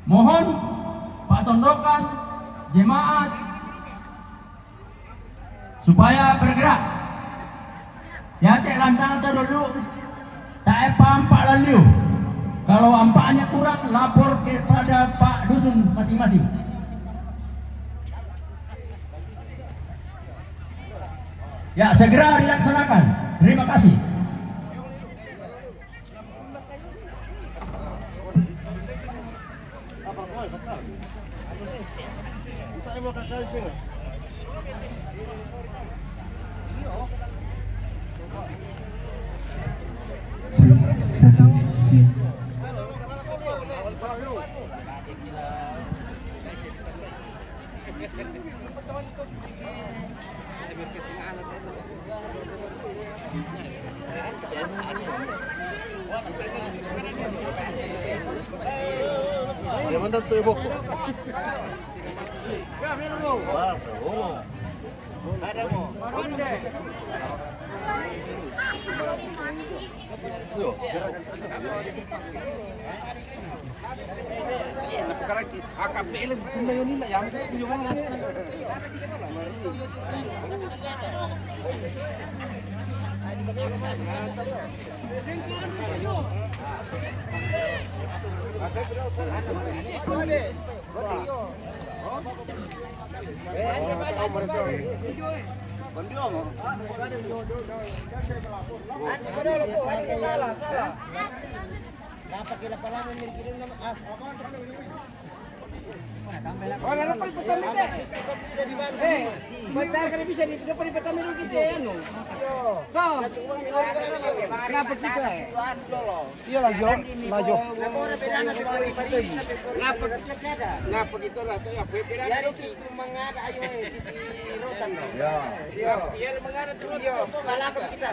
Mohon Pak Tondokan, jemaat supaya bergerak. Ya, cek lantang dulu. Tak pampak lalu. Kalau ampaknya kurang, lapor kepada Pak Dusun masing-masing. Ya, segera dilaksanakan. Terima kasih. Mana tu ibu? Masuk. Ada mo. Tuh. Sekarang AKPL pindah ini nak yang punya mana? Bentar kan bisa di depan di pertama dulu kita ya no. Kau. Kenapa kita? Iya laju. Kenapa gitu lah tuh ya beda itu mengada ayo di rotan dong. Ya. Iya mengada terus. Iya, kalah kita.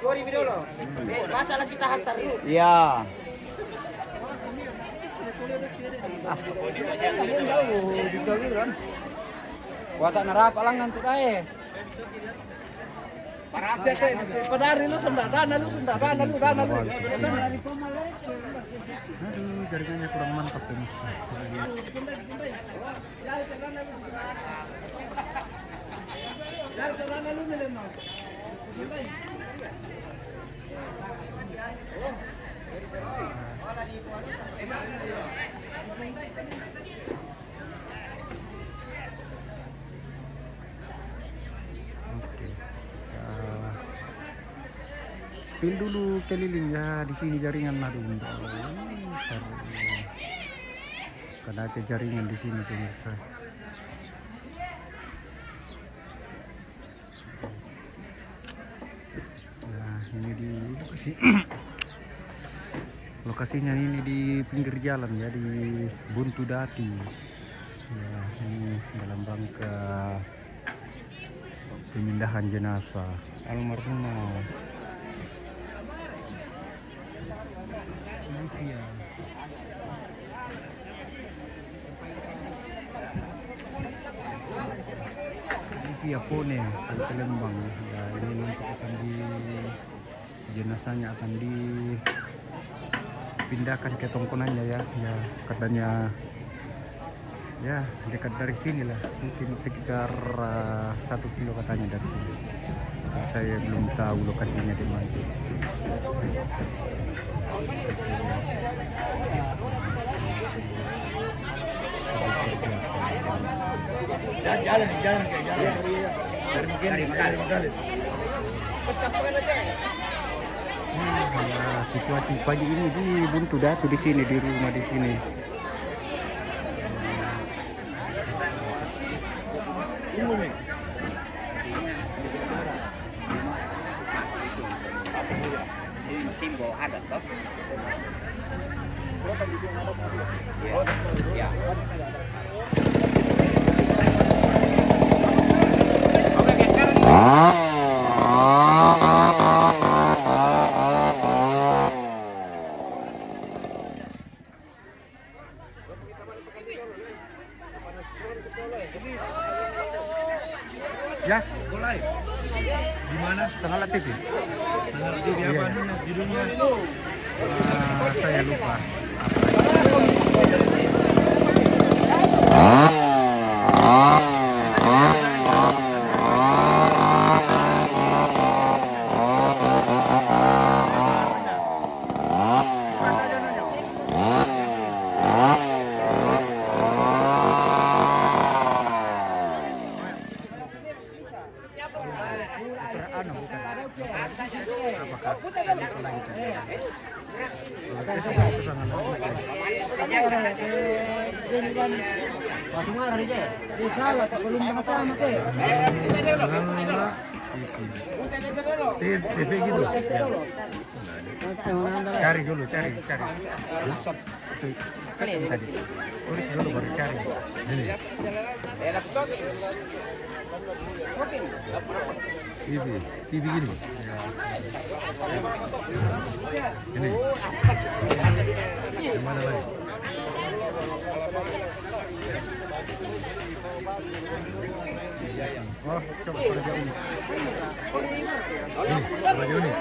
Sorry dulu. Masalah kita hantar dulu. Iya. Kuatan narap alangan tuh kae. Padahal lu sudah dana lu. Aduh, jaringannya kurang mantap ini. Spill dulu keliling ya, di sini jaringan madu. Karena ada jaringan di sini pemirsa. Nah, ini di lokasi lokasinya ini di pinggir jalan ya, di Buntu Dati. Ya, ini dalam rangka pemindahan jenazah almarhumah. Via Pone ke Palembang ya, ini nanti akan jenazahnya akan dipindahkan ke Tongkonannya ya katanya ya dekat dari sini lah, mungkin sekitar 1 kilo katanya dari sini. Saya belum tahu lokasinya di mana. Jalan. Nah, situasi pagi ini di Buntu Datu di sini, di rumah di sini. Simbol adat toh. Ya. Ya, Mulai. Di mana? Tengah TV. Sangat di apa judulnya? Saya lupa. TV gitu. Cari dulu, cari. Tadi. Tulis dulu baru cari. Ini. TV gini. Ini. Yang mana lagi? Oh, coba pada jauh nih. Ini, pada jauh nih.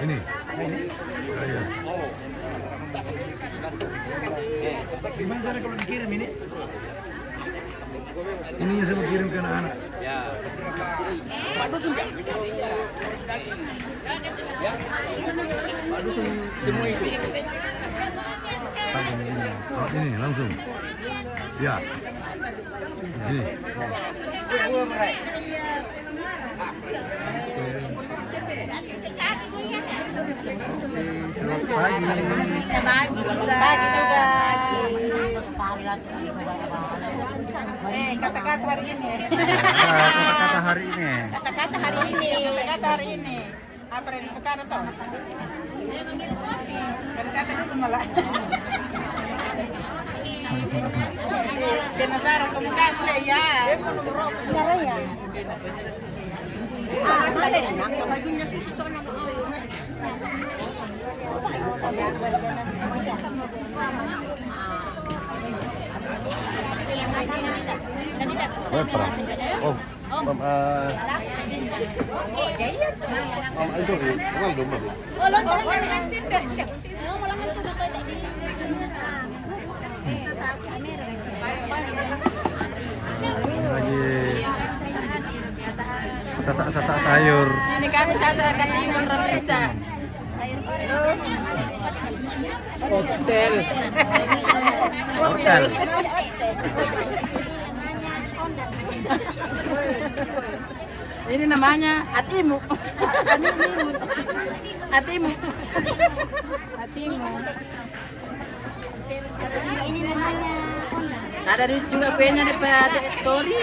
Ini. Ayo. Gimana cara kalau dikirim ini? Ini yang saya mau kirim ke anak-anak. Ya. Pak Dusun semua itu. Ini langsung. Ya. Ini. Pagi juga. Kata-kata hari ini. Kata-kata hari ini. Kata-kata hari ini. Kata-kata hari ini. Apa yang perkara toh? Kata-kata itu malah. Penasaran kamu kan ya. Cara ya. Ada enak bajunya itu nama Oh, itu domba. Oh, lagi sasak sayur. Ini kami sasak katimun Ramisa. Hotel. Ini namanya hatimu. Hatimu. Ini namanya Ada juga kuenya di pada Tori.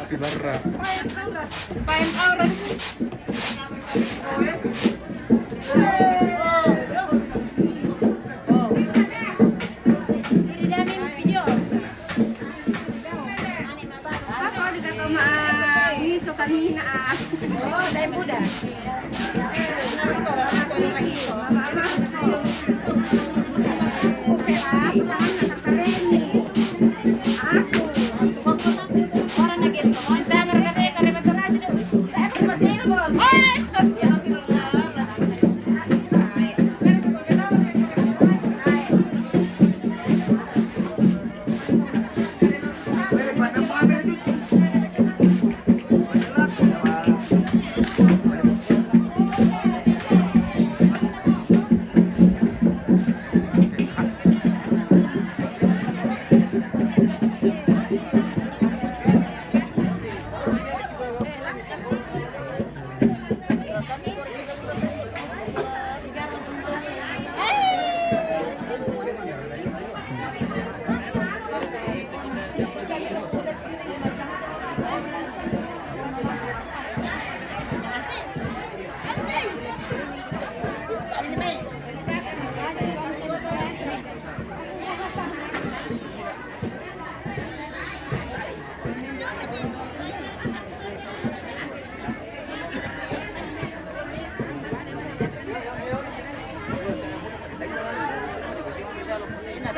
Api bara.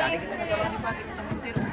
Tadi kita kalau dipakai kita montir.